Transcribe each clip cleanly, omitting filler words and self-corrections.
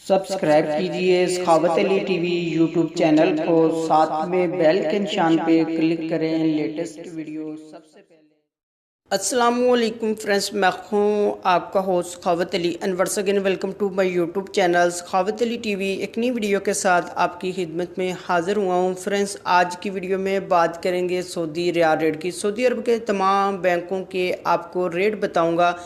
Subscribe कीजिए सखावत Ali TV YouTube channel को, साथ में बेल के निशान पे क्लिक करें लेटेस्ट वीडियो सबसे पहले। अस्सलामुअलैकुम फ्रेंड्स, मैं हूँ आपका host Sakhawat Ali and once again welcome to my YouTube channel Sakhawat Ali TV. एक नई वीडियो के साथ आपकी खिदमत में हाजिर हुआ हूँ। फ्रेंड्स, आज की वीडियो में बात करेंगे सऊदी रियाल रेट की। सऊदी अरब के तमाम बैंकों के आपको रेट बताऊँगा।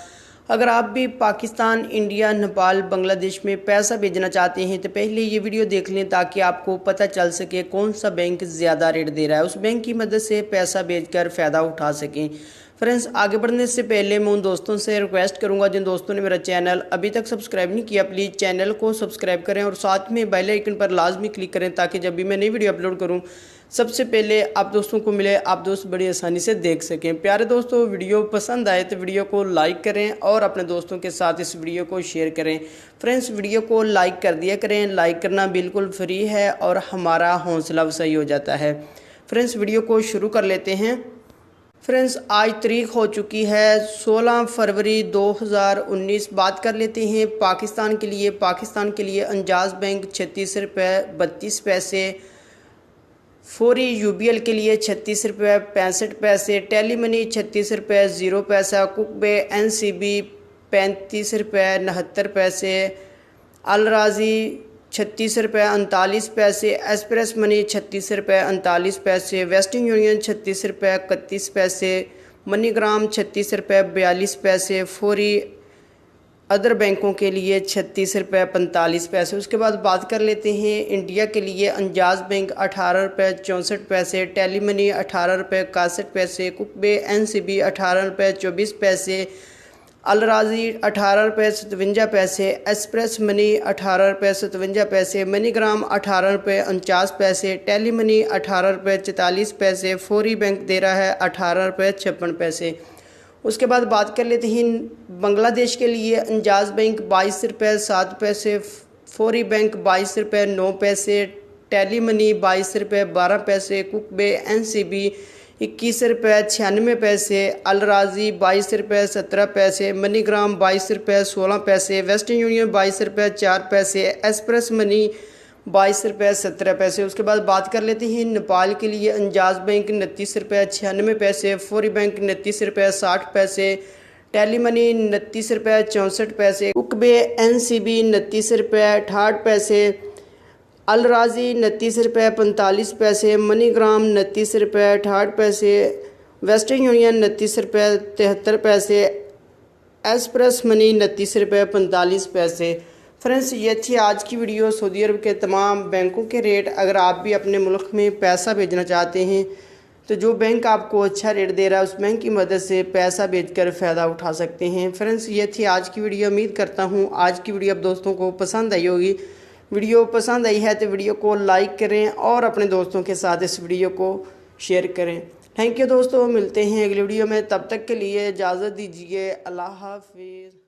अगर आप भी पाकिस्तान, इंडिया, नेपाल, बांग्लादेश में पैसा भेजना चाहते हैं तो पहले ये वीडियो देख लें ताकि आपको पता चल सके कौन सा बैंक ज़्यादा रेट दे रहा है, उस बैंक की मदद से पैसा भेजकर फ़ायदा उठा सकें। फ्रेंड्स, आगे बढ़ने से पहले मैं उन दोस्तों से रिक्वेस्ट करूंगा जिन दोस्तों ने मेरा चैनल अभी तक सब्सक्राइब नहीं किया, प्लीज़ चैनल को सब्सक्राइब करें और साथ में बेल आइकन पर लाजमी क्लिक करें ताकि जब भी मैं नई वीडियो अपलोड करूं सबसे पहले आप दोस्तों को मिले, आप दोस्त बड़ी आसानी से देख सकें। प्यारे दोस्तों, वीडियो पसंद आए तो वीडियो को लाइक करें और अपने दोस्तों के साथ इस वीडियो को शेयर करें। फ्रेंड्स, वीडियो को लाइक कर दिया करें, लाइक करना बिल्कुल फ्री है और हमारा हौसला अफजाई हो जाता है। फ्रेंड्स, वीडियो को शुरू कर लेते हैं। फ्रेंड्स, आज तारीख हो चुकी है 16 फरवरी 2019। बात कर लेते हैं पाकिस्तान के लिए। पाकिस्तान के लिए अंजाज बैंक 36 रुपये 32 पैसे, फौरी यूबीएल के लिए 36 रुपये 65 पैसे, टेली मनी 36 रुपये 0 पैसा, कुकबे एनसीबी 35 रुपये 69 पैसे, अलराजी 36 रुपये 39 पैसे, एक्सप्रेस मनी 36 रुपये 39 पैसे, वेस्टर्न यूनियन 36 रुपये 31 पैसे, मनीग्राम 36 रुपये 42 पैसे, फौरी अदर बैंकों के लिए 36 रुपये 45 पैसे। उसके बाद बात कर लेते हैं इंडिया के लिए। अंजाज बैंक 18 रुपये 64 पैसे, टेली मनी 18 रुपये 61 पैसे, कुकबे एनसीबी 18 रुपये 24 पैसे, अलराजी 18 रुपये 57 पैसे, एक्सप्रेस मनी 18 रुपये 57 पैसे, मनीग्राम 18 रुपये 49 पैसे, टेली मनी 18 रुपये 44 पैसे, फौरी बैंक दे रहा है 18 रुपये 56 पैसे। उसके बाद बात कर लेते हैं बांग्लादेश के लिए। अंजाज बैंक 22 रुपये 7 पैसे, फौरी बैंक 22 रुपये 9 पैसे, टेली मनी 22 रुपये 12 पैसे, कुकबे एनसीबी 21 रुपये 96 पैसे, अलराजी 22 रुपये 17 पैसे, मनीग्राम 22 रुपये 16 पैसे, वेस्टर्न यूनियन 22 रुपये 4 पैसे, एक्सप्रेस मनी 22 रुपये 17 पैसे। उसके बाद बात कर लेते हैं नेपाल के लिए। अंजाज बैंक 29 रुपये 96 पैसे, फौरी बैंक 29 रुपये 60 पैसे, टेली मनी 29 रुपये 64 पैसे, कुकबे एनसीबी 29 रुपये 68 पैसे, अलराजी 29 रुपये 45 पैसे, मनीग्राम 29 रुपये 68 पैसे, वेस्टर्न यूनियन 29 रुपये 73 पैसे, एक्सप्रेस मनी 29 रुपये 45 पैसे। फ्रेंड्स, ये थी आज की वीडियो सऊदी अरब के तमाम बैंकों के रेट। अगर आप भी अपने मुल्क में पैसा भेजना चाहते हैं तो जो बैंक आपको अच्छा रेट दे रहा है उस बैंक की मदद से पैसा भेजकर फ़ायदा उठा सकते हैं। फ्रेंड्स, ये थी आज की वीडियो। उम्मीद करता हूँ आज की वीडियो आप दोस्तों को पसंद आई होगी। वीडियो पसंद आई है तो वीडियो को लाइक करें और अपने दोस्तों के साथ इस वीडियो को शेयर करें। थैंक यू दोस्तों, मिलते हैं अगली वीडियो में। तब तक के लिए इजाज़त दीजिए। अल्लाह हाफिज़।